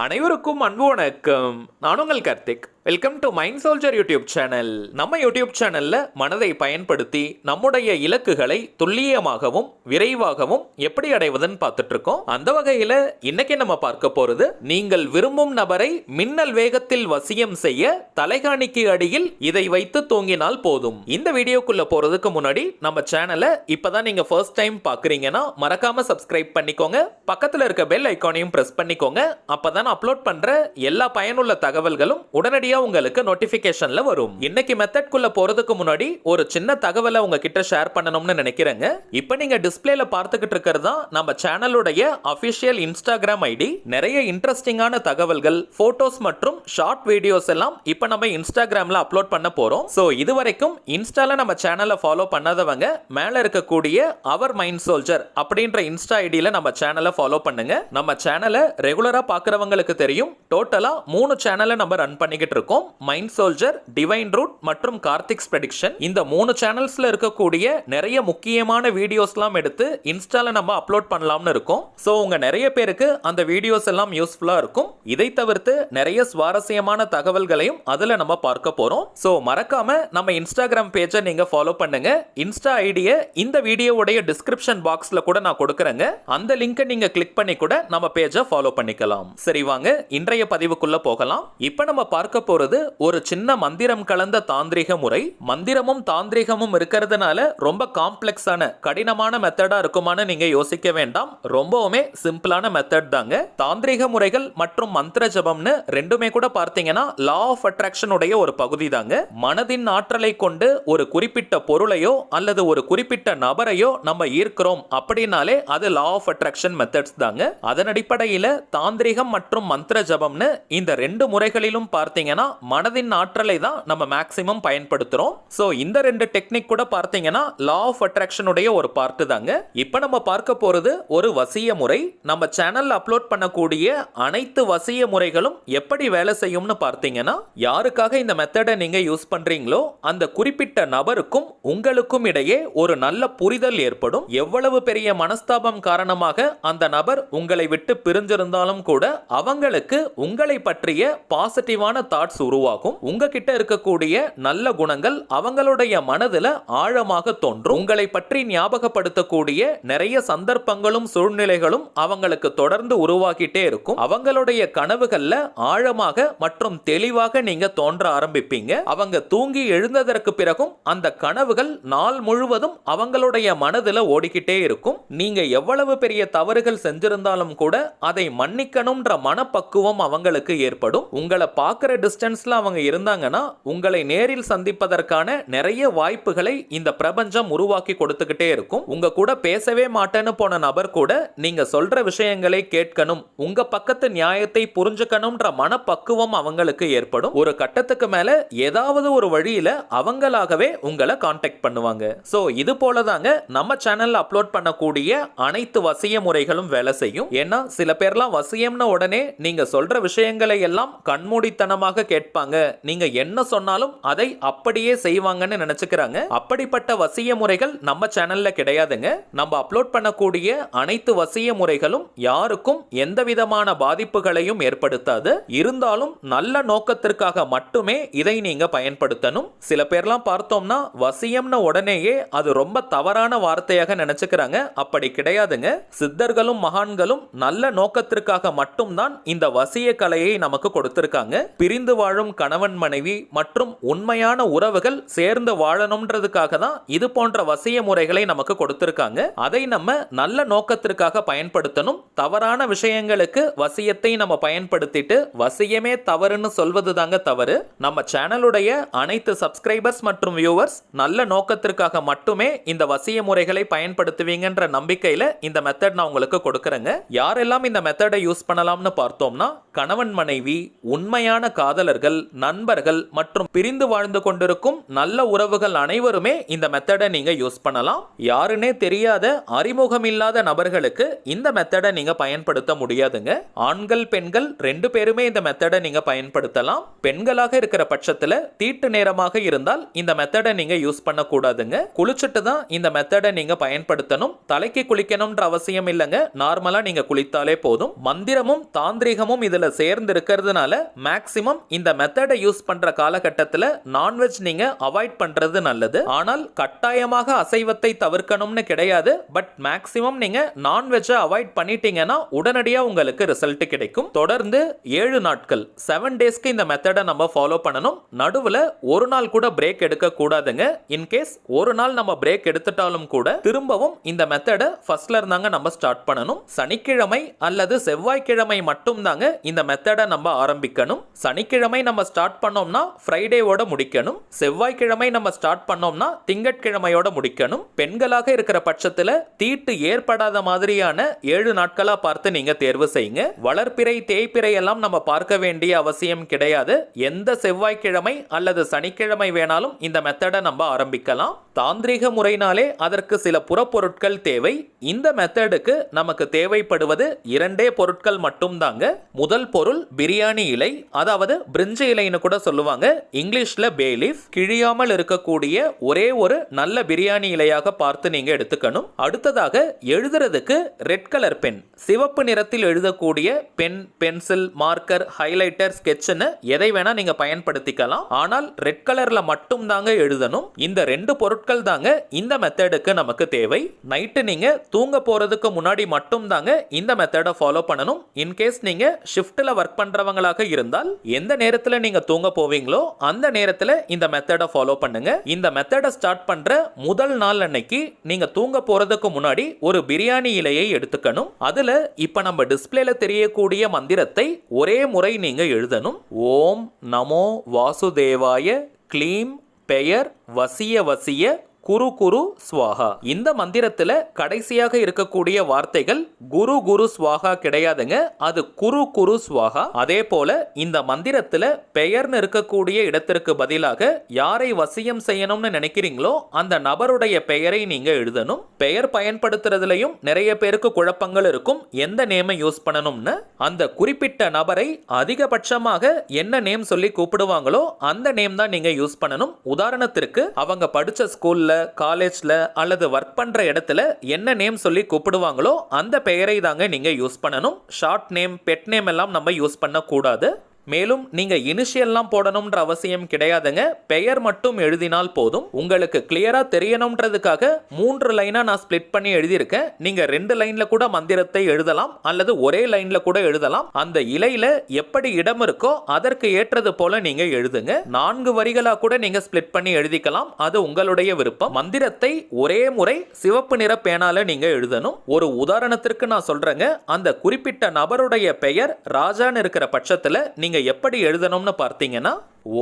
அனைவருக்கும் அன்பு வணக்கம். நான் உங்கள் Karthik. Welcome to mind soldier YouTube channel. நம்ம யூடியூப் சேனல்ல மனதை பயன்படுத்தி நம்முடைய இலக்குகளை துல்லியமாகவும் விரைவாகவும் எப்படி அடைவதுன்னு பார்த்துட்டு இருக்கோம். அந்த வகையில இன்னைக்கு நம்ம பார்க்க போறது, நீங்கள் விரும்பும் நபரை மின்னல் வேகத்தில் வசியம் செய்ய தலைகாணிக்கு அடியில் இதை வைத்து தூங்கினால் போதும். இந்த வீடியோக்குள்ள போறதுக்கு முன்னாடி நம்ம சேனலை இப்பதான் நீங்க ஃபர்ஸ்ட் டைம் பாக்குறீங்கன்னா மறக்காம சப்ஸ்கிரைப் பண்ணிக்கோங்க. பக்கத்துல இருக்க பெல் ஐகானையும் பிரஸ் பண்ணிக்கோங்க. அப்பதான் அப்லோட் பண்ற எல்லா பயனுள்ள தகவல்களும் உடனடியாக உங்களுக்கு நோட்டிபிகேஷன்ல வரும். இன்னைக்கு மெத்தட் குள்ள போறதுக்கு முன்னாடி ஒரு சின்ன தகவலை உங்ககிட்ட ஷேர் பண்ணணும்னு நினைக்கிறேங்க. இப்போ நீங்க டிஸ்ப்ளேல பார்த்துக்கிட்டு இருக்கிறது தான் நம்ம சேனலுடைய அபிஷியல் இன்ஸ்டாகிராம் ஐடி. நிறைய இன்ட்ரெஸ்டிங்கான தகவல்கள், போட்டோஸ் மற்றும் ஷார்ட் வீடியோஸ் எல்லாம் இப்போ நம்ம இன்ஸ்டாகிராம்ல அப்லோட் பண்ண போறோம். சோ இதுவரைக்கும் இன்ஸ்டால நம்ம சேனலை ஃபாலோ பண்ணாதவங்க மேல இருக்கக்கூடிய அவர் மைண்ட் சோல்ஜர் அப்படின்ற இன்ஸ்டா ஐடியில நம்ம சேனலை ஃபாலோ பண்ணுங்க. நம்ம சேனலை ரெகுலரா பார்க்கறவங்களுக்கு தெரியும், டோட்டலா 3 சேனலை நம்ம ரன் பண்ணிக்கிட்டு இருக்கோம். மைண்ட் சோல்ஜர், டிவைன் ரூட் மற்றும் கார்த்திக்ஸ் ப்ரெடிக்ஷன். இந்த 3 சேனல்ஸ்ல இருக்கக்கூடிய நிறைய முக்கியமான வீடியோஸ்லாம் எடுத்து இன்ஸ்டால நம்ம அப்லோட் பண்ணலாம்னு இருக்கோம். சோ உங்க நிறைய பேருக்கு அந்த வீடியோஸ் எல்லாம் யூஸ்ஃபுல்லா இருக்கும். இதை தவிர்த்து நிறைய சுவாரஸ்யமான தகவல்களையும் அதுல நம்ம பார்க்க போறோம். சோ மறக்காம நம்ம இன்ஸ்டாகிராம் பேஜை நீங்க ஃபாலோ பண்ணுங்க. இன்ஸ்டா ஐடியை இந்த வீடியோவுடைய டிஸ்கிரிப்ஷன் பாக்ஸ்ல கூட நான் கொடுக்கறேங்க. அந்த லிங்கை நீங்க கிளிக் பண்ணி கூட நம்ம பேஜை ஃபாலோ பண்ணிக்கலாம். சரி வாங்க இன்றைய பதிவுக்குள்ள போகலாம். இப்போ நம்ம பார்க்க போறது ஒரு சின்ன மந்திரம் கலந்த தாந்திரிக முறை. மந்திரமும் தாந்திரிகமும் இருக்கிறதுனால ரொம்ப காம்ப்ளெக்ஸான கடினமான மெத்தடா இருக்குமான்னு நீங்க யோசிக்க வேண்டாம். ரொம்பவுமே சிம்பிளான மெத்தட் தாங்க. தாந்திரிக முறைகள் மற்றும் மந்திர ஜபம்னு ரெண்டுமே கூட பார்த்தீங்கன்னா லா ஆஃப் அட்ராக்ஷன் உடைய ஒரு பகுதி தாங்க. மனதின் ஆற்றலை கொண்டு ஒரு குறிப்பிட்ட பொருளையோ அல்லது ஒரு குறிப்பிட்ட நபரையோ நம்ம ஈர்க்கிறோம் அப்படின்னாலே அது லா ஆஃப் அட்ராக்ஷன் மெத்தட்ஸ் தாங்க. அதன் அடிப்படையில் தாந்திரிகம் மற்றும் மந்திர ஜபம்னு இந்த 2 முறைகளிலும் பார்த்தீங்கன்னா மனதின் ஆற்றலை தான் நம்ம மேக்ஸிமம் பயன்படுத்துறோம். சோ இந்த 2 டெக்னிக் கூட பார்த்தீங்கன்னா லா ஆஃப் அட்ராக்ஷன் உடைய ஒரு பார்ட் தாங்க. இப்போ நம்ம பார்க்க போறது ஒரு வசிய முறை. நம்ம சேனல்ல அப்லோட் பண்ணக்கூடிய அனைத்து வசிய முறைகளும் எப்படி வேலை செய்யும்னு பார்த்தீங்கன்னா, யாருக்காக இந்த மெத்தடை நீங்க யூஸ் பண்றீங்களோ அந்த குறிப்பிட்ட நபருக்கும் உங்களுக்கும் இடையே ஒரு நல்ல புரிதல் ஏற்படும். எவ்வளவு பெரிய மனஸ்தாபம் காரணமாக அந்த நபர் உங்களை விட்டு பிரிஞ்சிருந்தாலும் கூட அவங்களுக்கு உங்களை பற்றிய பாசிட்டிவான தாட்ஸ் உருவாகும். உங்ககிட்ட இருக்கக்கூடிய நல்ல குணங்கள் அவங்களுடைய மனதுல ஆழமாக தோன்றும். உங்களை பற்றி ஞாபகப்படுத்தக்கூடிய நிறைய சந்தர்ப்பங்களும் சூழ்நிலைகளும் அவங்களுக்கு தொடர்ந்து உருவாகிட்டே இருக்கும். அவங்களுடைய கனவுகள்ல ஆழமாக மற்றும் தெளிவாக நீங்க தோன்ற ஆரம்பிப்பீங்க. அவங்க தூங்கி எழுந்ததற்கு பிறகும் அந்த கனவுகள் நாள் முழுவதும் அவங்களுடைய மனதுல ஓடிக்கிட்டே இருக்கும். நீங்க எவ்வளவு பெரிய தவறுகள் செஞ்சிருந்தாலும் கூட அதை மன்னிக்கணும்ன்ற மனப்பக்குவம் அவங்களுக்கு ஏற்படும். உங்களை பார்க்கிற டிஸ்டன்ஸ்ல அவங்க இருந்தாங்கன்னா உங்களை நேரில் சந்திப்பதற்கான நிறைய வாய்ப்புகளை இந்த பிரபஞ்சம் உருவாக்கி கொடுத்துக்கிட்டே இருக்கும். உங்க கூட பேசவே மாட்டேன்னு போன நபர் கூட நீங்க சொல்ற விஷயங்களை கேட்கணும், உங்க பக்கத்து நியாயத்தை புரிஞ்சுக்கணும்ன்ற மனப்பக்குவம் அவங்களுக்கு ஏற்படும். ஒரு கட்டத்துக்கு மேல ஏதாவது ஒரு வழியில அவங்களாகவே உங்களை கான்டாக்ட் பண்ணுவாங்க. சோ இது போலதாங்க நம்ம சேனல்ல அப்லோட் பண்ணக்கூடிய அனைத்து வசிய முறைகளும் வேலை செய்யும். ஏன்னா சில பேர்லாம் வசியம்னு உடனே நீங்க சொல்ற விஷயங்களை எல்லாம் கண்மூடித்தனமாக கேட்பாங்க. நீங்க என்ன சொன்னாலும் அதை அப்படியே செய்வாங்கன்னு நினைச்சுக்கிறாங்க. அப்படிப்பட்ட வசிய முறைகள் நம்ம சேனல்ல கிடையாதுங்க. நம்ம அப்லோட் பண்ணக்கூடிய அனைத்து வசிய முறைகளும் யாருக்கும் எந்த விதமான பாதிப்புகளையும் ஏற்படுத்தாது. இருந்தாலும் நல்ல நோக்கத்திற்காக மட்டுமே இதை நீங்க பயன்படுத்தணும். சில பேர்லாம் பார்த்தோம்னா வசியம்னு உடனேயே அது ரொம்ப தவறான வார்த்தையாக நினைச்சுக்கிறாங்க. அப்படி கிடையாதுங்க. சித்தர்களும் மகான்களும் நல்ல நோக்கத்திற்காக மட்டும்தான் இந்த வசிய கலையை நமக்கு கொடுத்திருக்காங்க. பிரிந்து வாழும் கணவன் மனைவி மற்றும் உண்மையான உறவுகள் சேர்ந்து வாழணும்ன்றதுக்காக தான் இது போன்ற வசிய முறைகளை நமக்கு கொடுத்திருக்காங்க. அதை நம்ம நல்ல நோக்கத்திற்காக பயன்படுத்தணும். தவறான விஷயங்களுக்கு வசியத்தை நம்ம பயன்படுத்திட்டு வசியமே தவறுன்னு சொல்வது தாங்க தவறு. நம்ம சேனலுடைய அனைத்து சப்ஸ்கிரைபர்ஸ் மற்றும் வியூவர்ஸ் நல்ல நோக்கத்திற்காக மட்டுமே இந்த வசிய முறைகளை பயன்படுத்துவீங்கன்ற நம்பிக்கையில இந்த மெத்தட் நான் உங்களுக்கு கொடுக்கறேங்க. யாரெல்லாம் இந்த மெத்தடை யூஸ் பண்ணலாம்னு பார்த்தோம்னா, கணவன் மனைவி, உண்மையான காதல் காதலர்கள், நண்பர்கள் மற்றும் பிரிந்து வாழ்ந்து கொண்டிருக்கும் நல்ல உறவுகள் அனைவருமே இந்த மெத்தடை நீங்க யூஸ் பண்ணலாம். யாருன்னே தெரியாத அறிமுகம் இல்லாத நபர்களுக்கு இந்த மெத்தடை நீங்க பயன்படுத்த முடியாதுங்க. ஆண்கள் பெண்கள் ரெண்டு பேருமே இந்த மெத்தடை நீங்க பயன்படுத்தலாம். பெண்களாக இருக்கிற பட்சத்துல தீட்டு நேரமாக இருந்தால் இந்த மெத்தடை நீங்க யூஸ் பண்ண கூடாதுங்க. குளிச்சுட்டு தான் இந்த மெத்தடை நீங்க பயன்படுத்தணும். தலைக்கு குளிக்கணும்ன்ற அவசியம் இல்லைங்க. நார்மலா நீங்க குளித்தாலே போதும். மந்திரமும் தாந்திரிகமும் இதுல சேர்ந்து இருக்கிறதுனால மேக்சிமம் இந்த மெத்தடை யூஸ் பண்ற காலகட்டத்தில் நான்வெஜ் நீங்க அவாய்ட் பண்றது நல்லது. ஆனால் கட்டாயமாக அசைவத்தை தவிர்க்கணும்னு கிடையாது. பட் மேக்சிமம் நீங்க நான்வெஜ்ஜை அவாய்ட் பண்ணிட்டீங்கன்னா உடனடியாக உங்களுக்கு ரிசல்ட் கிடைக்கும். தொடர்ந்து 7 நாட்கள் 7 டேஸ்க்கு இந்த மெத்தடை நம்ம ஃபாலோ பண்ணணும். நடுவுல ஒரு நாள் கூட பிரேக் எடுக்க கூடாதுங்க. இன்கேஸ் ஒரு நாள் நம்ம பிரேக் எடுத்துட்டாலும் கூட திரும்பவும் இந்த மெத்தடை ஃபர்ஸ்ட்ல இருந்தாங்க நம்ம ஸ்டார்ட் பண்ணணும். சனிக்கிழமை அல்லது செவ்வாய்க்கிழமை மட்டும் தாங்க இந்த மெத்தடை நம்ம ஆரம்பிக்கணும். சனிக்கிழமை நம்ம ஸ்டார்ட் பண்ணோம்னா ஃப்ரைடேவோட முடிக்கணும். செவ்வாய்க்கிழமை நம்ம ஸ்டார்ட் பண்ணோம்னா திங்கட்கிழமையோட முடிக்கணும். பெண்களாக இருக்கிற பட்சத்தில் தீட்டு ஏற்படாத மாதிரியான 7 நாட்களா பார்த்து நீங்க தேர்வு செய்யுங்க. வளர்ப்பிறை தேய்ப்பிறை எல்லாம் நம்ம பார்க்க வேண்டிய அவசியம் கிடையாது. எந்த செவ்வாய்க்கிழமை அல்லது சனிக்கிழமை வேணாலும் இந்த மெத்தடை நம்ம ஆரம்பிக்கலாம். தாந்திரிக முறையினாலே அதற்கு சில புறப்பொருட்கள் தேவை. இந்த மெத்தடுக்கு நமக்கு தேவைப்படுவது 2 பொருட்கள் மட்டும் தாங்க. முதல் பொருள் பிரியாணி இலை, அதாவது பிரிஞ்சி இலைன்னு கூட சொல்லுவாங்க. இங்கிலீஷ்ல பே லீஃப். கிழியாமல் இருக்கக்கூடிய ஒரே ஒரு நல்ல பிரியாணி இலையாக பார்த்து நீங்க எடுத்துக்கணும். அடுத்ததாக எழுதுறதுக்கு ரெட் கலர் பென், சிவப்பு நிறத்தில் எழுதக்கூடிய பென், பென்சில், மார்க்கர், ஹைலைட்டர், ஸ்கெட்ச்னு எதை வேணா நீங்க பயன்படுத்திக்கலாம். ஆனால் ரெட் கலர்ல மட்டும் தாங்க எழுதணும். இந்த 2 பொருட்கள் தாங்க இந்த மெத்தடுக்கு நமக்கு தேவை. நைட்டு நீங்க தூங்க போறதுக்கு முன்னாடி மட்டும் தாங்க இந்த மெத்தடை ஃபாலோ பண்ணணும். இன்கேஸ் நீங்க ஷிஃப்ட்ல ஒர்க் பண்றவங்களாக இருந்தால் எந்த நேரத்துல நீங்க தூங்க போவீங்களோ அந்த நேரத்துல இந்த மெத்தடை ஃபாலோ பண்ணுங்க. இந்த மெத்தடை ஸ்டார்ட் பண்ற முதல் நாள் அன்னைக்கு நீங்க தூங்க போறதுக்கு முன்னாடி ஒரு பிரியாணி இலையை எடுத்துக்கணும். அதுல இப்ப நம்ம டிஸ்பிளேல தெரியக்கூடிய மந்திரத்தை ஒரே முறை நீங்க எழுதணும். ஓம் நமோ வாசுதேவாய க்ளீம் பெயர் வசிய வசிய குரு குரு ஸ்வாஹா. இந்த மந்திரத்துல கடைசியாக இருக்கக்கூடிய வார்த்தைகள் குரு குரு ஸ்வாஹா கிடையாதுங்க. அது குரு குரு ஸ்வாஹா. அதே போல இந்த மந்திரத்துல பெயர்னு இருக்கக்கூடிய இடத்திற்கு பதிலாக யாரை வசியம் செய்யணும்னு நினைக்கிறீங்களோ அந்த நபருடைய பெயரை நீங்க எழுதணும். பெயர் பயன்படுத்துறதுலயும் நிறைய பேருக்கு குழப்பங்கள் இருக்கும். எந்த நேமை யூஸ் பண்ணணும்னு. அந்த குறிப்பிட்ட நபரை அதிகபட்சமாக என்ன நேம் சொல்லி கூப்பிடுவாங்களோ அந்த நேம் தான் நீங்க யூஸ் பண்ணணும். உதாரணத்திற்கு அவங்க படிச்ச ஸ்கூல்ல, காலேஜ்ல அல்லது ஒர்க் பண்ற இடத்துல என்ன நேம் சொல்லி கூப்பிடுவாங்களோ அந்த பெயரை தாங்க நீங்க யூஸ் பண்ணணும். ஷார்ட் நேம், பெட் நேம் எல்லாம் நம்ம யூஸ் பண்ண கூடாது. மேலும் நீங்க இனிஷியல்லாம் போடணும்ன்ற அவசியம் கிடையாதுங்க. பெயர் மட்டும் எழுதினால் போதும். உங்களுக்கு கிளியரா தெரியணும்ன்றதுக்காக 3 லைனா நான் ஸ்பிளிட் பண்ணி எழுதியிருக்கேன். நீங்க 2 லைன்ல கூட மந்திரத்தை எழுதலாம் அல்லது ஒரே லைன்ல கூட எழுதலாம். அந்த இலையில எப்படி இடம் இருக்கோ அதற்கு ஏற்றது போல நீங்க எழுதுங்க. 4 வரிகளா கூட நீங்க ஸ்பிளிட் பண்ணி எழுதிக்கலாம். அது உங்களுடைய விருப்பம். மந்திரத்தை ஒரே முறை சிவப்பு நிற பேனால நீங்க எழுதணும். ஒரு உதாரணத்திற்கு நான் சொல்றேங்க. அந்த குறிப்பிட்ட நபருடைய பெயர் ராஜான்னு இருக்கிற பட்சத்துல நீங்க எப்படி எழுதணும்னு பார்த்தீங்கன்னா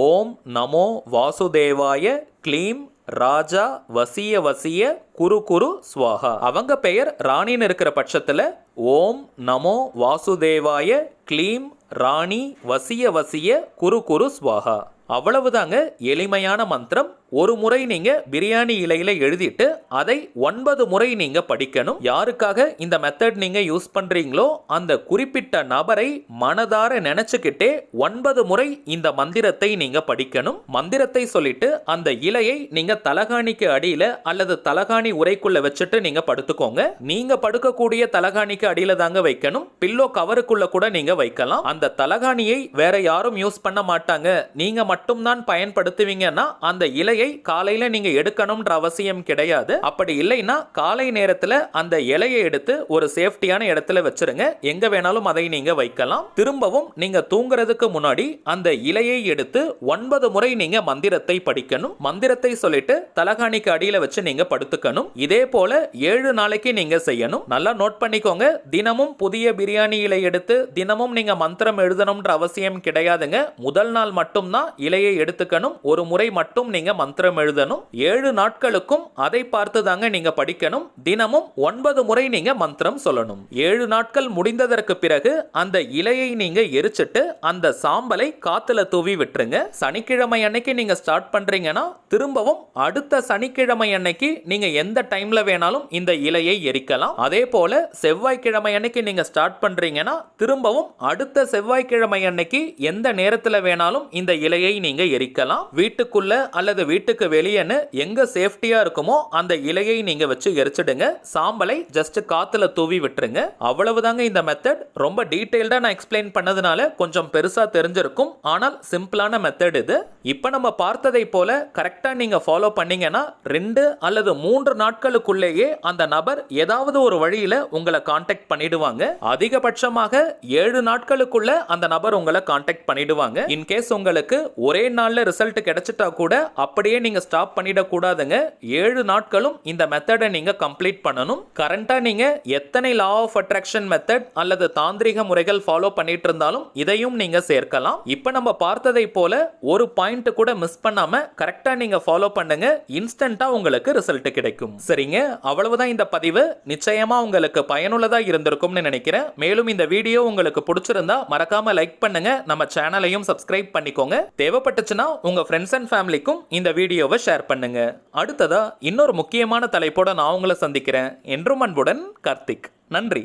ஓம் நமோ வாசுதேவாய க்ளீம் ராஜா வசிய வசிய குரு குரு ஸ்வாஹா. அவங்க பெயர் ராணின்னு இருக்கிற பட்சத்துல ஓம் நமோ வாசுதேவாய க்ளீம் ராணி வசிய வசிய குரு குரு ஸ்வாஹா. அவ்வளவுதாங்க. எளிமையான மந்திரம். ஒரு முறை நீங்க பிரியாணி இலையில எழுதிட்டு அதை 9 முறை நீங்க படிக்கணும். யாருக்காக இந்த மெத்தட் நீங்க யூஸ் பண்றீங்களோ அந்த குறிப்பிட்ட நபரை மனதார நினைச்சுக்கிட்டே 9 முறை இந்த மந்திரத்தை நீங்க படிக்கணும். மந்திரத்தை சொல்லிட்டு அந்த இலையை நீங்க தலகாணிக்கு அடியில அல்லது தலகாணி உரைக்குள்ள வச்சுட்டு நீங்க படுத்துக்கோங்க. நீங்க படுக்கக்கூடிய தலகாணிக்கு அடியில தாங்க வைக்கணும். பில்லோ கவருக்குள்ள கூட நீங்க வைக்கலாம். அந்த தலகாணியை வேற யாரும் யூஸ் பண்ண மாட்டாங்க, நீங்க மட்டும்தான் பயன்படுத்துவீங்கன்னா அந்த இலை காலையில நீங்க எடுக்கணும்ன்ற அவசியம் கிடையாது. அப்படி இல்லைன்னா காலை நேரத்துல அந்த இலையை எடுத்து ஒரு சேஃப்டியான இடத்துல வச்சிருங்க. எங்க வேணாலும் அதை நீங்க வைக்கலாம். திரும்பவும் நீங்க தூங்குறதுக்கு முன்னாடி அந்த இலையை எடுத்து 9 முறை நீங்க மந்திரத்தை படிக்கணும். மந்திரத்தை சொல்லிட்டு தலகாணிக்கு அடியில வச்சு நீங்க படுத்துக்கணும். இதே போல 7 நாளைக்கு நீங்க செய்யணும். நல்லா நோட் பண்ணிக்கோங்க. தினமும் புதிய பிரியாணி இலை எடுத்து தினமும் நீங்க மந்திரம் எழுதணும்ன்ற அவசியம் கிடையாதுங்க. முதல் நாள் மட்டும்தான் இலையை எடுத்துக்கணும். ஒரு முறை மட்டும் நீங்க மந்திரம் எழுதணும். 7 நாட்களுக்கும் அதை பார்த்து தாங்க நீங்க படிக்கணும். தினமும் 9 முறை நீங்க மந்திரம் சொல்லணும். 7 நாட்கள் முடிந்ததற்கு பிறகு அந்த இலையை நீங்க எரிச்சிட்டு அந்த சாம்பலை காத்துல தூவி விட்டுருங்க. சனிக்கிழமை அன்னைக்கு நீங்க ஸ்டார்ட் பண்றீங்கன்னா திரும்பவும் அடுத்த சனிக்கிழமை அன்னைக்கு நீங்க எந்த டைம்ல வேணாலும் இந்த இலையை எரிக்கலாம். அதே போல செவ்வாய்க்கிழமை அன்னைக்கு நீங்க ஸ்டார்ட் பண்றீங்கன்னா திரும்பவும் அடுத்த செவ்வாய்க்கிழமை அன்னைக்கு எந்த நேரத்துல வேணாலும் இந்த இலையை நீங்க எரிக்கலாம். வீட்டுக்குள்ள அல்லது வீட்டுக்கு வெளியேன்னு எங்க சேஃப்டியா இருக்குமோ அந்த இலையை நீங்க வச்சு எரிச்சிடுங்க. சாம்பலை ஜஸ்ட் காத்துல தூவி விட்டுருங்க. அவ்வளவுதாங்க இந்த மெத்தட். ரொம்ப டீடைல்டா நான் எக்ஸ்பிளைன் பண்ணதுனால கொஞ்சம் பெருசா தெரிஞ்சிருக்கும். ஆனால் சிம்பிளான மெத்தட் இது. இப்ப நம்ம பார்த்ததை போல கரெக்டா நீங்க ஃபாலோ பண்ணீங்கன்னா 2 அல்லது 3 நாட்களுக்குள்ளேயே அந்த நபர் ஏதாவது ஒரு வழியில உங்களை கான்டாக்ட் பண்ணிடுவாங்க. அதிகபட்சமாக 7 நாட்களுக்குள்ள அந்த நபர் உங்களை கான்டாக்ட் பண்ணிடுவாங்க. இன்கேஸ் உங்களுக்கு ஒரே நாள்ல ரிசல்ட் கிடைச்சிட்டா கூட அப்படியே நீங்க ஸ்டாப் பண்ணிட கூடாதுங்க. 7 நாட்களும் இந்த மெத்தடை நீங்க கம்ப்ளீட் பண்ணணும். கரண்டா நீங்க எத்தனை லா ஆஃப் அட்ராக்ஷன் மெத்தட் அல்லது தாந்திரிக முறைகள் ஃபாலோ பண்ணிட்டு இருந்தாலும் இதையும் நீங்க சேர்க்கலாம். இப்ப நம்ம பார்த்ததை போல ஒரு பாயிண்ட் கூட மிஸ் பண்ணாம கரெக்டா நீங்க ஃபாலோ பண்ணுங்க. இன்ஸ்டன்ட்டா உங்களுக்கு ரிசல்ட் கிடைக்கும். சரிங்க, அவ்வளவுதான் இந்த பதிவு. நிச்சயமா உங்களுக்கு பயனுள்ளதா இருந்திருக்கும்னு நினைக்கிறேன். மேலும் இந்த வீடியோ உங்களுக்கு பிடிச்சிருந்தா மறக்காம லைக் பண்ணுங்க. நம்ம சேனலையும் சப்ஸ்கிரைப் பண்ணிக்கோங்க. தேவைப்பட்டுச்சுன்னா உங்க ஃப்ரெண்ட்ஸ் அண்ட் ஃபேமிலிக்கும் இந்த வீடியோவை ஷேர் பண்ணுங்க. அடுத்ததா இன்னொரு முக்கியமான தலைப்போட நான் உங்களை சந்திக்கிறேன். என்றும் அன்புடன் கார்த்திக். நன்றி.